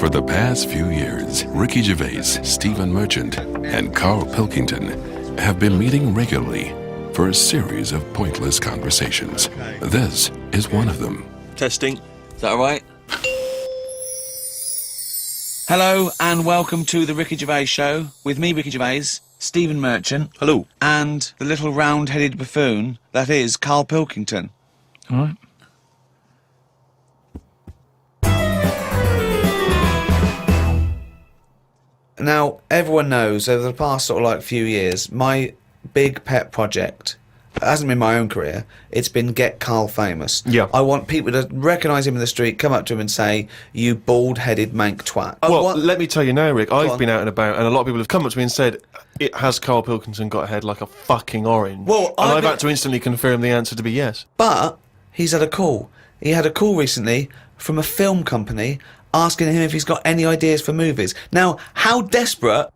For the past few years, Ricky Gervais, Stephen Merchant, and Carl Pilkington have been meeting regularly for a series of pointless conversations. This is one of them. Testing. Is that all right? Hello and welcome to the Ricky Gervais Show with me, Ricky Gervais, Stephen Merchant. Hello. And the little round-headed buffoon that is Carl Pilkington. All right. Now, everyone knows over the past few years, my big pet project, it hasn't been my own career, it's been get Carl famous. Yeah. I want people to recognise him in the street, come up to him and say, "You bald-headed mank twat." Well, let me tell you now, Rick, I've on. been out and about, and a lot of people have come up to me and said, has Carl Pilkington got a head like a fucking orange? Well, and I've had to instantly confirm the answer to be yes. But he's had a call. He had a call recently from a film company asking him if he's got any ideas for movies. Now, how desperate,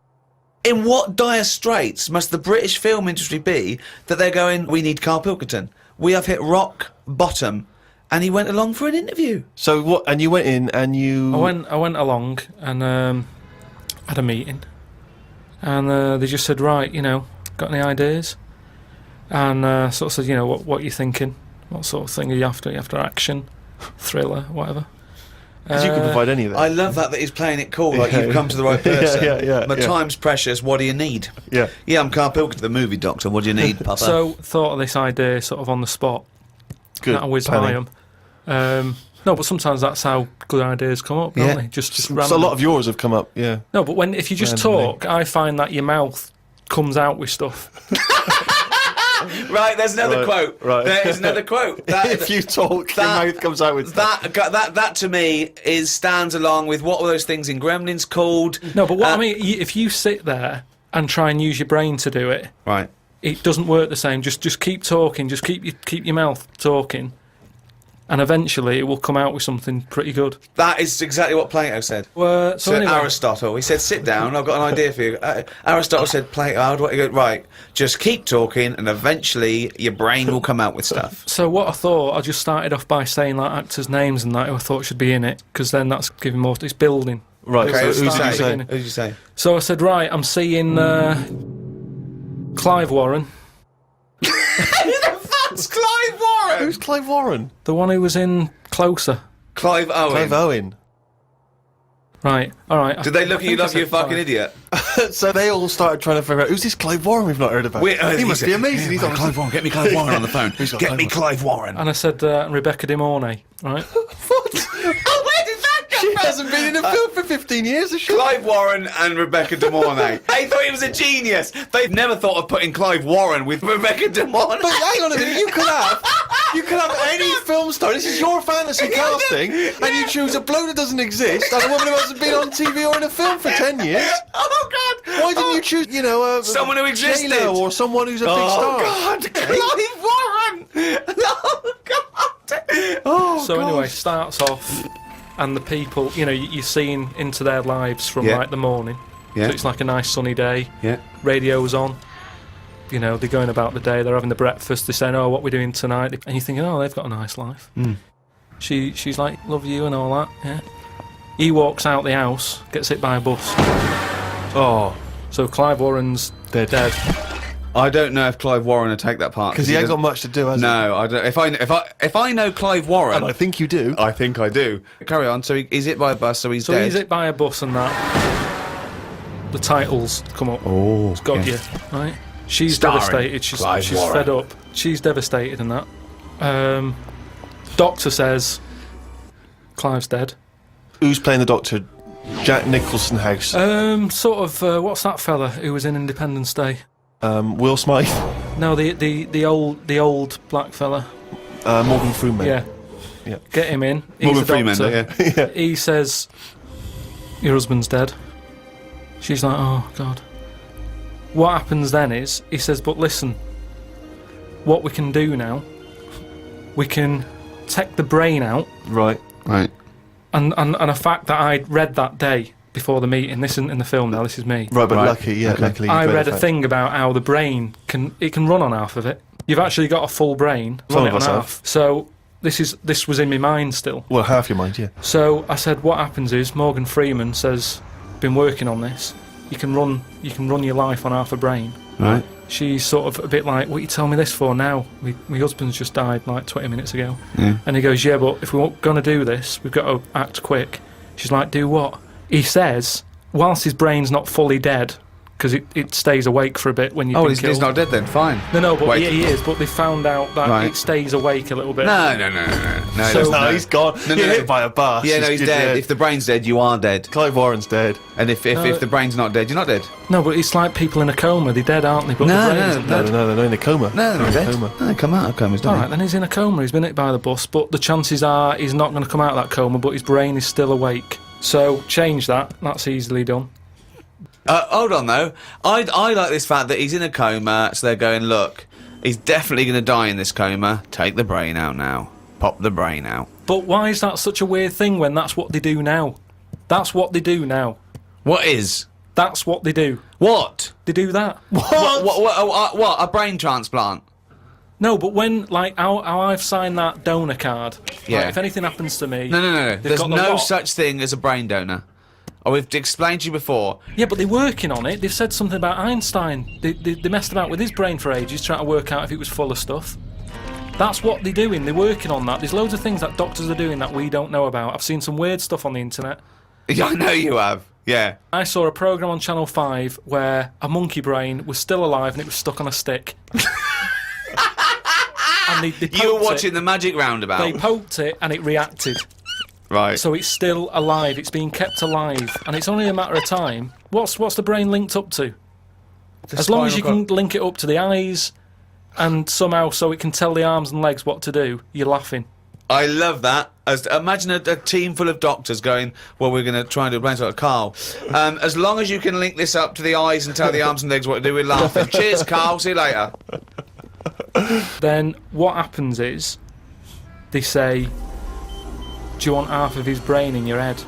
in what dire straits must the British film industry be that they're going, "We need Carl Pilkington. We have hit rock bottom." And he went along for an interview. So what? And you went in and you... I went along and had a meeting, and they just said, "Right, got any ideas?" And sort of said, what are you thinking? What sort of thing are you after? Are you after action, thriller, whatever? Because you can provide any of that. I love that he's playing it cool, like you've come to the right person. Yeah. My time's precious, what do you need? Yeah. Yeah, I'm Carl Pilkington, the movie doctor, what do you need, Papa? So, thought of this idea sort of on the spot. Good. That whiz by them. No, but sometimes that's how good ideas come up, don't they? Just So random. a lot of yours have come up, yeah. No, but if you just Randomly. talk, I find that your mouth comes out with stuff. Right, there's another quote. Right. There is another quote. If you talk, your mouth comes out with stuff. That to me stands along with what were those things in Gremlins called? No, but what I mean, if you sit there and try and use your brain to do it, Right. it doesn't work the same. Just keep talking. Just keep your mouth talking, and eventually it will come out with something pretty good. That is exactly what Plato said. So anyway, Aristotle, he said, "Sit down, I've got an idea for you." Aristotle said, "Plato, how do I go?" Right, just keep talking, and eventually your brain will come out with stuff. so what I thought, I just started off by saying like actors' names and that who I thought should be in it, because then that's giving more. It's building. Right, Okay, so who who did you say? Who did you say? So I said, right, I'm seeing Clive Warren, That's Clive Warren. Who's Clive Warren? the one who was in Closer. Clive Owen. Clive Owen. Right, all right. Did they look at you I like think I you're a said fucking Clive. idiot? So they all started trying to figure out, who's this Clive Warren we've not heard about? He must be amazing. He's on Clive Warren. Get me Clive Warren on the phone. Who's got Get Clive me Warren? Clive Warren. And I said Rebecca De Mornay, right? What? Oh, where did that come She from? hasn't been in a film for 15 years, has she? Clive Warren and Rebecca De Mornay. They thought he was a genius. They've never thought of putting Clive Warren with Rebecca De Mornay. But hang on a minute, you could have any film star. This is your fantasy casting, and you choose a bloke that doesn't exist and a woman who hasn't been on TV or in a film for 10 years. Oh, God. Why didn't you choose, Someone who existed. J-Lo or someone who's a big star? God. Clive Warren. Oh, God. Oh, So God. anyway, starts off, and the people, you're seeing into their lives from Yeah. like the morning. Yeah. So it's like a nice sunny day. Yeah. Radio's on. They're going about the day. They're having the breakfast. They're saying, "Oh, what we're doing tonight?" And you're thinking, "Oh, they've got a nice life." Mm. She's like, "Love you" and all that. Yeah. He walks out the house, gets hit by a bus. Oh, So Clive Warren's they're dead. I don't know if Clive Warren would take that part Because he ain't got much to do, has he? No, I don't. If I know Clive Warren, And I think you do. I think I do. Carry on. So he's hit by a bus, so he's dead. he's hit by a bus and that. The titles come up. Oh, It's got yeah. you, right? She's Starring devastated. She's Clive Warren. fed up. She's devastated in that. Doctor says Clive's dead. Who's playing the Doctor? Jack Nicholson House. What's that fella who was in Independence Day? Will Smythe. No, the old black fella. Morgan Freeman. Yeah. Get him in. He's Morgan the Freeman, doctor. yeah. He says, "Your husband's dead." She's like, "Oh God." What happens then is he says, "But listen, what we can do now, we can take the brain out." Right. Right. And a fact that I'd read that day before the meeting, this isn't in the film now, this is me. Right, but Right. luckily you I read the a fact. thing about how the brain can run on half of it. You've actually got a full brain, Some run it of on us half. So this was in my mind still. Well, half your mind, yeah. So I said, what happens is Morgan Freeman says, been working on this. You can run your life on half a brain. Right. She's sort of a bit like, what are you telling me this for now? My husband's just died like 20 minutes ago. Yeah. And he goes, yeah, but if we're going to do this, we've got to act quick. She's like, do what? He says, whilst his brain's not fully dead, because it stays awake for a bit when you've been killed. He's not dead then, fine. No, but Wait. he is, but they found out that it stays awake a little bit. No, So- No, he's gone. No, Hit by a bus. Yeah, no, he's dead. If the brain's dead, you are dead. Clive Warren's dead. And if the brain's not dead, you're not dead. No, but it's like people in a coma. They're dead, aren't they? But No, the brain isn't No, dead. they're in a coma. No, they're not dead. Coma. No, they come out of comas, don't All right, then he's in a coma. He's been hit by the bus, but the chances are he's not going to come out of that coma, but his brain is still awake. So change that. That's easily done. Hold on, though. I like this fact that he's in a coma, so they're going, look, he's definitely going to die in this coma. Take the brain out now. Pop the brain out. But why is that such a weird thing when that's what they do now? That's what they do now. What is? That's what they do. What? They do that. What? A brain transplant? No, but when, like, how I've signed that donor card, Yeah. like, if anything happens to me... No. they've There's got the no lot. such thing as a brain donor. Oh, we've explained to you before. Yeah, but they're working on it. They've said something about Einstein. They messed about with his brain for ages, trying to work out if it was full of stuff. That's what they're doing. They're working on that. There's loads of things that doctors are doing that we don't know about. I've seen some weird stuff on the internet. Yeah, I know you have. Yeah. I saw a programme on Channel 5 where a monkey brain was still alive and it was stuck on a stick. And they You were poked watching it. the Magic Roundabout. They poked it and it reacted. Right. So it's still alive. It's being kept alive. And it's only a matter of time. What's the brain linked up to? As long as you can link it up to the eyes and somehow so it can tell the arms and legs what to do, you're laughing. I love that. Imagine a team full of doctors going, well, we're going to try and do a brain transplant. Carl, as long as you can link this up to the eyes and tell the arms and legs what to do, we're laughing. Cheers, Carl. See you later. Then what happens is they say, do you want half of his brain in your head?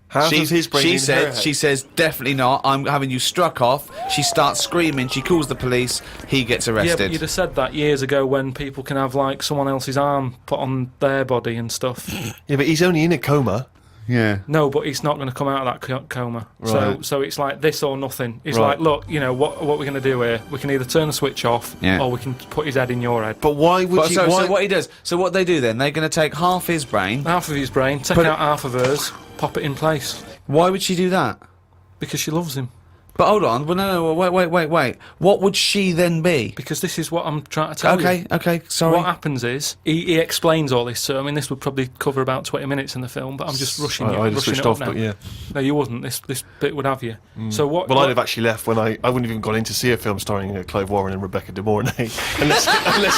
Half of his brain in her head. She says, definitely not. I'm having you struck off. She starts screaming. She calls the police. He gets Yeah, arrested. but you'd have said that years ago when people can have, like, someone else's arm put on their body and stuff. Yeah, but he's only in a coma. Yeah. No, but he's not going to come out of that coma. Right. So it's like this or nothing. It's Right. like, look, you know, what we're going to do here, we can either turn the switch off or we can put his head in your head. But why would you... So why, what he does? So what they do then? They're going to take half his brain. Half of his brain, take out half of hers, pop it in place. Why would she do that? Because she loves him. But hold on. Well, no. Wait. What would she then be? Because this is what I'm trying to tell you. Okay. Sorry. What happens is, he explains all this, so I mean, this would probably cover about 20 minutes in the film, but I'm just rushing I just rushing switched it off, up now. but yeah. No, you wouldn't. This bit would have you. So what... Well, I'd have actually left when I wouldn't have even gone in to see a film starring Clive Warren and Rebecca De Mornay, unless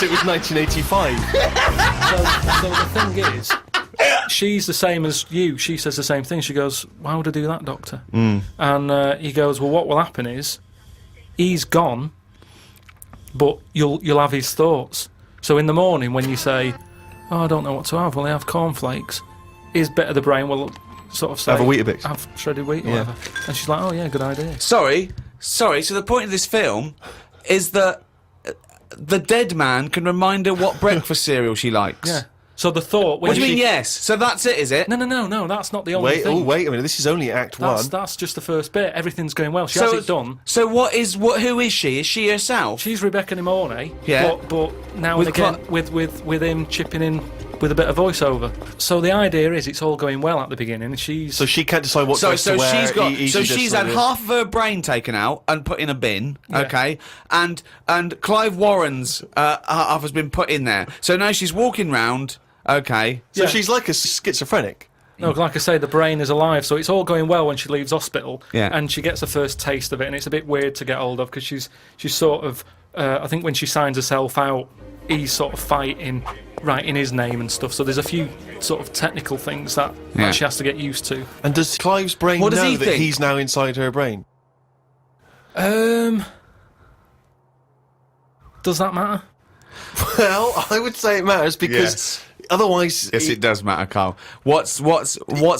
it was 1985. So the thing is, she's the same as you. She says the same thing. She goes, why would I do that, doctor? And he goes, well, what will happen is he's gone, but you'll have his thoughts. So in the morning when you say, oh, I don't know what to have, will I have cornflakes? His bit of the brain will sort of say, Have a Weetabix. Have shredded wheat or whatever. And she's like, oh yeah, good idea. Sorry. So the point of this film is that the dead man can remind her what breakfast cereal she likes. Yeah. So the thought... What do you mean, yes? So that's it, is it? No, that's not the only Wait, thing. wait a minute. This is only Act 1. That's just the first bit. Everything's going well. She has it done. So who is she? Is she herself? She's Rebecca De Mornay. Yeah. But now With and again with him chipping in with a bit of voiceover. So the idea is it's all going well at the beginning. She's So she can't decide what dress to wear. She's had half of her brain taken out and put in a bin, Yeah. okay? And Clive Warren's half has been put in there. So now she's walking round, okay? So Yeah. she's like a schizophrenic. No, like I say, the brain is alive, so it's all going well when she leaves hospital, Yeah. and she gets a first taste of it, and it's a bit weird to get hold of because she's sort of, I think when she signs herself out, he's sort of fighting, writing his name and stuff. So there's a few sort of technical things that she has to get used to. And does Clive's brain What does know he that think? he's now inside her brain? Does that matter? Well, I would say it matters because otherwise, Yes, it does matter, Carl. What's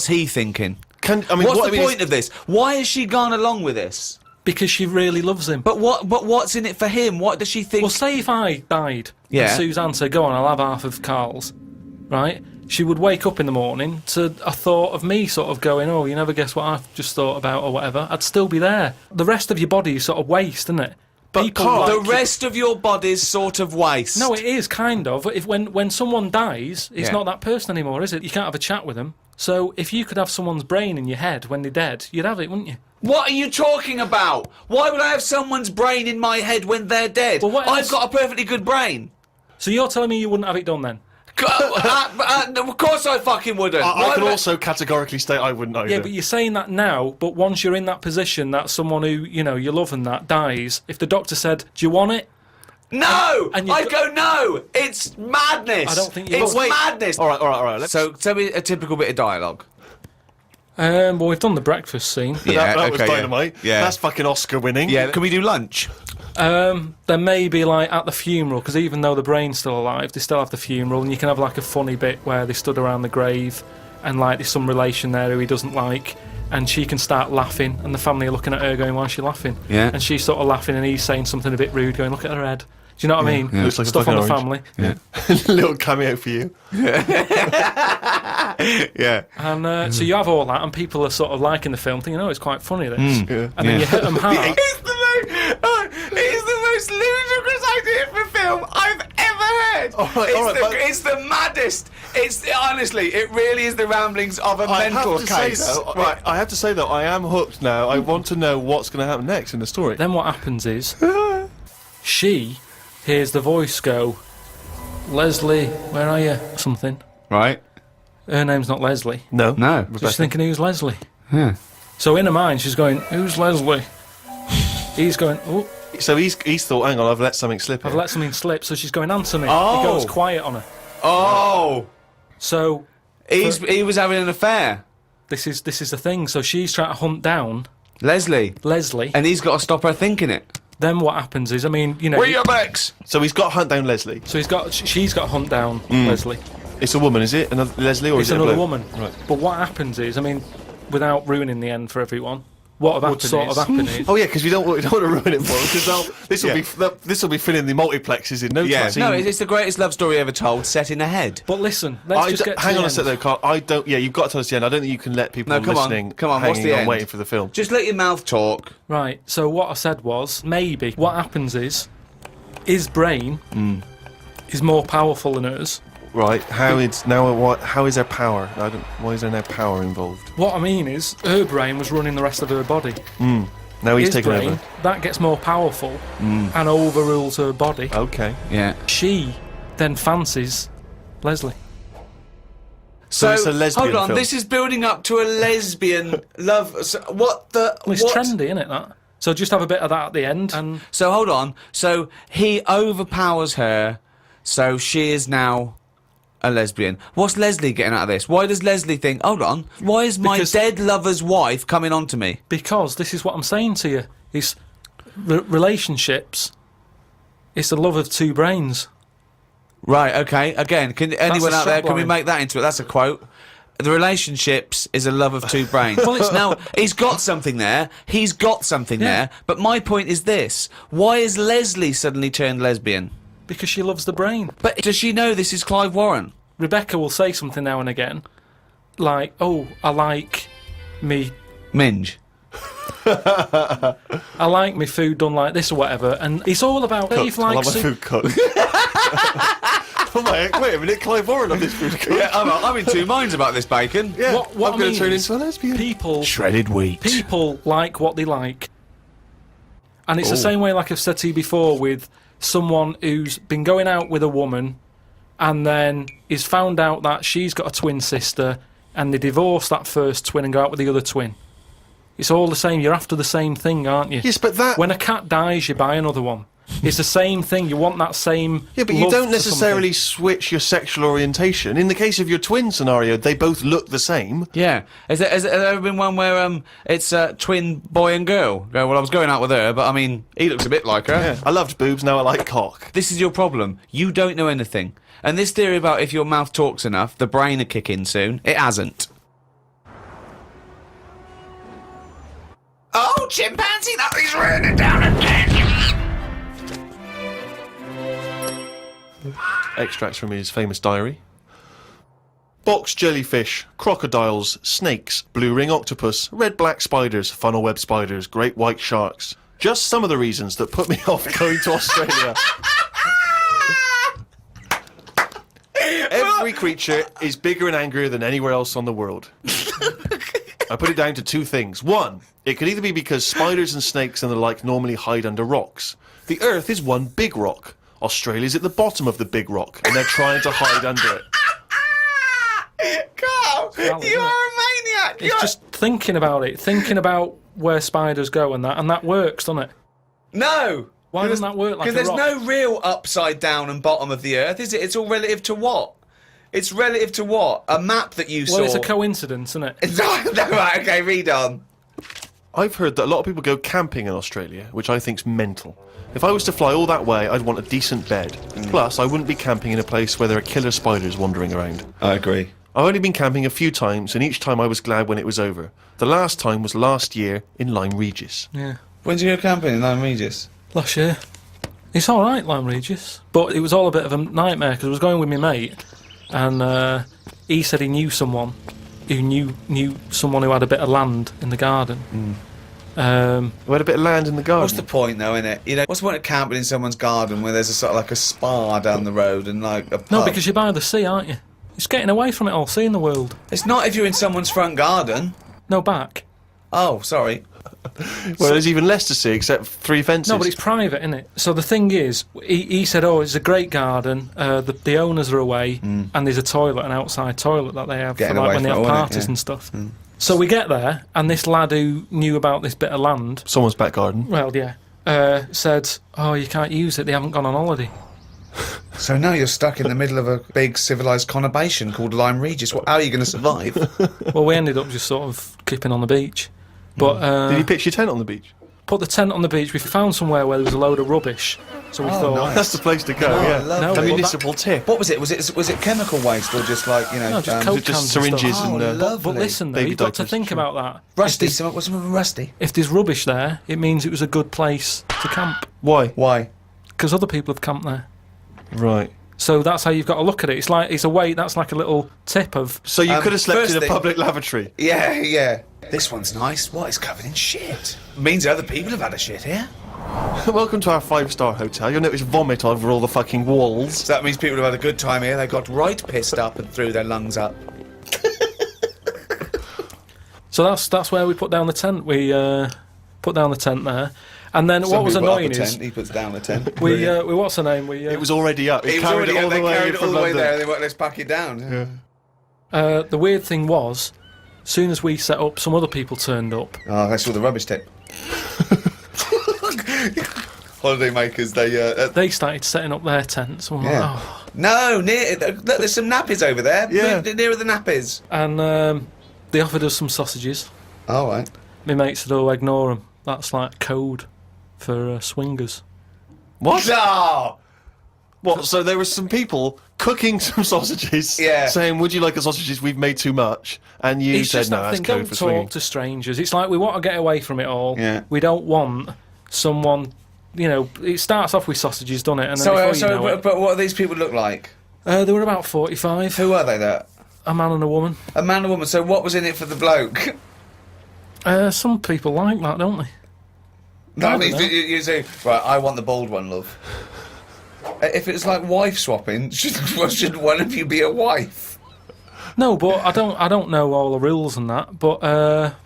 he thinking? what's What's the point of this? Why has she gone along with this? Because she really loves him. But what's in it for him? What does she think? Well, say if I died, Yeah. and Suzanne said, "Go on, I'll have half of Carl's." right, she would wake up in the morning to a thought of me sort of going, oh, you never guess what I've just thought about or whatever. I'd still be there. The rest of your body is sort of waste, isn't it? But Carl, The rest of your body's sort of waste. No, it is kind of. If when someone dies, it's Yeah. not that person anymore, is it? You can't have a chat with them. So if you could have someone's brain in your head when they're dead, you'd have it, wouldn't you? What are you talking about? Why would I have someone's brain in my head when they're dead? Well, what I've else? got a perfectly good brain. So you're telling me you wouldn't have it done then? Of course I fucking wouldn't. I Why can would I- also categorically state I wouldn't either. Yeah, but you're saying that now, but once you're in that position that someone who, you know, you love and that dies, if the doctor said, do you want it? No! And you've I'd go, no! It's madness! I don't think you It's would. madness! All right. So, tell me a typical bit of dialogue. Well, we've done the breakfast scene. Yeah, that was okay, yeah. dynamite. Yeah. That's fucking Oscar winning. Yeah, can we do lunch? There may be, like, at the funeral, because even though the brain's still alive, they still have the funeral, and you can have, like, a funny bit where they stood around the grave, and, like, there's some relation there who he doesn't like, and she can start laughing, and the family are looking at her going, why is she laughing? Yeah. And she's sort of laughing, and he's saying something a bit rude, going, look at her head. Do you know what I mean? Yeah. Looks like a Stuff on the fucking family. Yeah. Little cameo for you. Yeah. And so you have all that, and people are sort of liking the film, thinking, oh, it's quite funny, this. Yeah. And then you hit them hard. It's the most ludicrous idea for film I've ever heard. All right, but- it's the maddest. Honestly, it really is the ramblings of a mental case. I have to say though, I am hooked now. I want to know what's going to happen next in the story. Then what happens is, she hears the voice go, Leslie, where are you? Something. Right? Her name's not Leslie. No. No. So she's thinking, who's Leslie? Yeah. So in her mind, she's going, who's Leslie? He's going, oh, So he's thought, hang on, I've let something slip. I've here. let something slip. So she's going, answer me. Oh. He goes quiet on her. Oh! So He was having an affair. this is the thing. So she's trying to hunt down Leslie. Leslie. And he's got to stop her thinking it. Then what happens is, I mean, you know. Where your bags? So he's got to hunt down Leslie. So she's got to hunt down Leslie. It's a woman, is it? Another Leslie, or It's is it a another bloke? woman. Right. But what happens is, I mean, without ruining the end for everyone, what would sort of happen is. Oh yeah, because we don't want to ruin it for them. Because this will be filling the multiplexes in no time. No, it's the greatest love story ever told, set in a head. But listen, let's just get to hang the on a end. sec though, Carl. I don't. Yeah, you've got to tell us the end. I don't think you can let people No, come on, listening come on, what's hanging the on end? waiting for the film. Just let your mouth talk. Right, so what I said was, maybe what happens is, his brain is more powerful than hers. Right. How is there power? Why is there no power involved? What I mean is, her brain was running the rest of her body. Now he's His taken brain, over. that gets more powerful and overrules her body. Okay. Yeah. She then fancies Leslie. So it's a lesbian hold on, film. this is building up to a lesbian love. So what the? Well, it's what? trendy, isn't it, that? So just have a bit of that at the end, and So hold on. So he overpowers her, so she is now a lesbian. What's Leslie getting out of this? Why does Leslie think, hold on, why is my Because- dead lover's wife coming on to me? because this is what I'm saying to you, is relationships, it's the love of two brains. Right, okay. Again, can anyone a out there, can we strapline. make that into it? That's a quote. The relationships is a love of two brains. Well, it's- now, he's got something there. He's got something Yeah. there. But my point is this. Why is Leslie suddenly turned lesbian? Because she loves the brain. But does she know this is Clive Warren? Rebecca will say something now and again, like, oh, I like me Minge. I like my food done like this or whatever, and it's all about Dave I love likes my it. food cooked. Oh my, wait a minute, Clive Warren on this food cooked. Yeah, I'm in two minds about this bacon. Yeah, What I'm I going mean to turn is into a lesbian. People Shredded wheat. people like what they like, and it's the same way, like I've said to you before, with someone who's been going out with a woman, and then is found out that she's got a twin sister, and they divorce that first twin and go out with the other twin. It's all the same. You're after the same thing, aren't you? Yes, but that... When a cat dies, you buy another one. It's the same thing. You want that same. Yeah, but you love don't for necessarily something. switch your sexual orientation. In the case of your twin scenario, they both look the same. Yeah. Has there ever been one where it's a twin boy and girl? Go, well, I was going out with her, but I mean, he looks a bit like her. Yeah. I loved boobs, now I like cock. This is your problem. You don't know anything. And this theory about if your mouth talks enough, the brain will kick in soon. It hasn't. Oh, chimpanzee, that is raining down again. Extracts from his famous diary. Box jellyfish, crocodiles, snakes, blue ring octopus, red-black spiders, funnel web spiders, great white sharks. Just some of the reasons that put me off going to Australia. Every creature is bigger and angrier than anywhere else on the world. I put it down to two things. One, it could either be because spiders and snakes and the like normally hide under rocks. The Earth is one big rock. Australia's at the bottom of the big rock, and they're trying to hide under it. Carl, you are a maniac. It's just thinking about it, thinking about where spiders go and that works, doesn't it? No. Why doesn't that work like a Because there's rock? no real upside down and bottom of the Earth, is it? It's all relative to what? It's relative to what? A map that you saw. Well, it's a coincidence, isn't it? No, right, okay, read on. I've heard that a lot of people go camping in Australia, which I think's mental. If I was to fly all that way, I'd want a decent bed. Plus, I wouldn't be camping in a place where there are killer spiders wandering around. I agree. I've only been camping a few times, and each time I was glad when it was over. The last time was last year in Lyme Regis. Yeah. When did you go camping in Lyme Regis? Last year. It's all right, Lyme Regis, but it was all a bit of a nightmare because I was going with my mate, and he said he knew someone who knew someone who had a bit of land in the garden. We had a bit of land in the garden. What's the point, though, innit? You know, what's the point of camping in someone's garden where there's a sort of like a spa down the road and like a pub? No, because you're by the sea, aren't you? It's getting away from it all, seeing the world. It's not if you're in someone's front garden. No, back. Oh, sorry. Well, there's even less to see except 3 fences. No, but it's private, isn't it? So the thing is, he said, oh, it's a great garden, the owners are away, and there's a toilet, an outside toilet that they have Getting for, like, away when they from have it, wasn't it? parties Yeah. and stuff. So we get there, and this lad who knew about this bit of land, Someone's back garden. well, yeah, said, oh, you can't use it, they haven't gone on holiday. So now you're stuck in the middle of a big civilised conurbation called Lyme Regis. How are you going to survive? Well, we ended up just sort of keeping on the beach. But Did you pitch your tent on the beach? put the tent on the beach. We found somewhere where there was a load of rubbish. So we thought, nice. That's the place to go, yeah. lovely. No, A well, municipal tip. What was it? Was it chemical waste or just like, you know... no, just Coke just cans and syringes stuff. and, But listen, though, baby you've got to diapers, think sure. about that. Rusty, what's something rusty? If there's rubbish there, it means it was a good place to camp. Why? Why? Because other people have camped there. Right. So that's how you've got to look at it. It's a way. That's like a little tip of. So you could have slept in first a thing- public lavatory. Yeah. This one's nice. What? It's covered in shit. Means other people have had a shit here. Welcome to our 5-star hotel. You'll notice vomit over all the fucking walls. So that means people have had a good time here. They got right pissed up and threw their lungs up. So that's where we put down the tent. We put down the tent there, and then Some what was people put up annoying a is tent, he puts down a tent. we what's her name? We It was already up. It It was carried already it all they the way carried it from all the way London. there. They went, let's pack it down. the weird thing was, as soon as we set up, some other people turned up. Oh, that's all the rubbish tip. Holiday makers, They started setting up their tents. And we're Yeah. like, oh. No, look, there's some nappies over there. Yeah. Nearer the nappies. And they offered us some sausages. All right. My mate said, "Oh, ignore them. That's like code for swingers." What? Oh! What? So there were some people cooking some sausages, Yeah. saying, "Would you like the sausages? We've made too much." And you It's said, just "No, that that's thing. code Don't for talk swinging." to strangers. It's like we want to get away from it all. Yeah. We don't want someone. You know, it starts off with sausages, doesn't it? And then So, before you know it, but what do these people look like? they were about 45. Who are they? There, A man and a woman. a man and a woman. So, what was in it for the bloke? Some people like that, don't they? I I mean, don't know. you say, right, I want the bald one, love. If it's like wife swapping, should one of you be a wife? No, but I don't know all the rules and that. But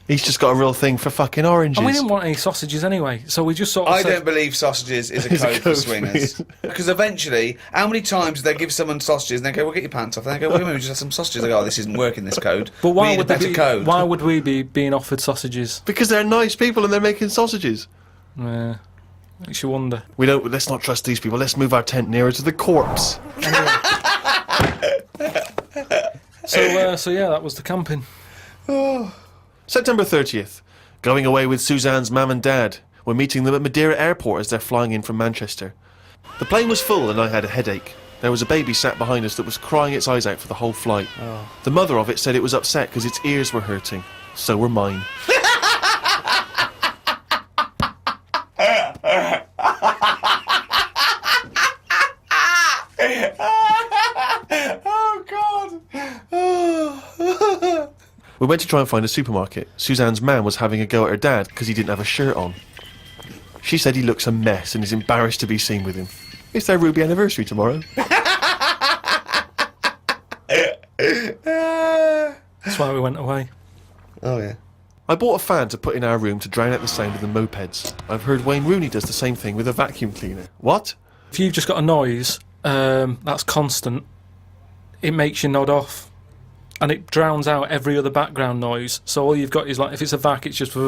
He's just got a real thing for fucking oranges. and we didn't want any sausages anyway, so we just sort of I said, don't believe sausages is a Is a code for code for swingers. Because eventually, how many times do they give someone sausages and they go, "Well, get your pants off," and they go, "Well, we just have some sausages." They go, "Oh, this isn't working, this code." But We why need would a better they be, code? Why would we be being offered sausages? Because they're nice people and they're making sausages. Makes you wonder. We don't. Let's not trust these people. Let's move our tent nearer to the corpse. So yeah, that was the camping. September 30th. Going away with Suzanne's mum and dad. We're meeting them at Madeira Airport as they're flying in from Manchester. The plane was full and I had a headache. There was a baby sat behind us that was crying its eyes out for the whole flight. The mother of it said it was upset because its ears were hurting. So were mine. Oh God! We went to try and find a supermarket. Suzanne's man was having a go at her dad because he didn't have a shirt on. She said he looks a mess and is embarrassed to be seen with him. It's their Ruby anniversary tomorrow. That's why we went away. Oh, yeah. I bought a fan to put in our room to drown out the sound of the mopeds. I've heard Wayne Rooney does the same thing with a vacuum cleaner. What? If you've just got a noise that's constant, it makes you nod off. And it drowns out every other background noise. So all you've got is, like, if it's a vac, it's just... And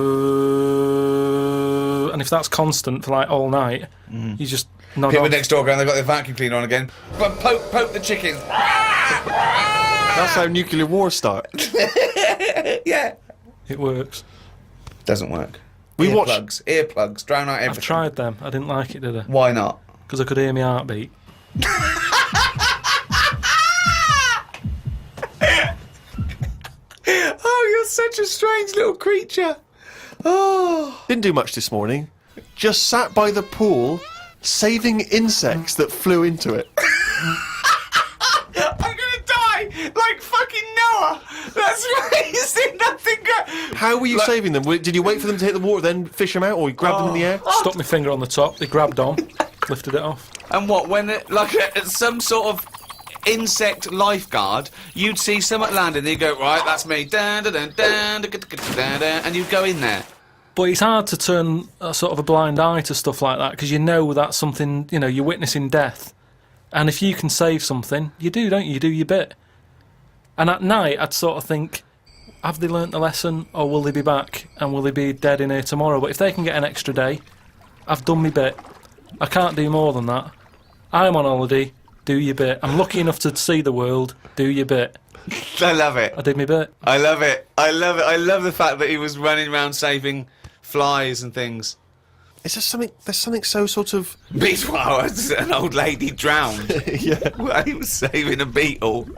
if that's constant for, like, all night, you just nod People off. next door going, they've got their vacuum cleaner on again. But poke the chickens. That's how nuclear wars start. Yeah. It works. Doesn't work. We Earplugs, drown out everything. I've tried them. I didn't like it, did I? Why not? Because I could hear my heartbeat. Oh, you're such a strange little creature. Oh. Didn't do much this morning. Just sat by the pool, saving insects that flew into it. I'm gonna die like fucking Noah. That's crazy. Nothing good. How were you saving them? Did you wait for them to hit the water, then fish them out, or you grabbed them in the air? Stuck my finger on the top. They grabbed on, lifted it off. And what, when it, like some sort of insect lifeguard, you'd see someone landing, and you'd go, right, that's me, dun, dun, dun, dun, dun, dun, dun, dun, dun, and you'd go in there. But it's hard to turn a sort of a blind eye to stuff like that, because you know that's something, you know, you're witnessing death. And if you can save something, you do, don't you? You do your bit. And at night, I'd sort of think, have they learnt the lesson, or will they be back, and will they be dead in here tomorrow? But if they can get an extra day, I've done my bit. I can't do more than that. I'm on holiday, do your bit. I'm lucky enough to see the world, do your bit. I love it. I did my bit. I love it. I love it. I love the fact that he was running around saving flies and things. It's just something. There's something so sort of. Meanwhile, an old lady drowned Yeah. while he was saving a beetle.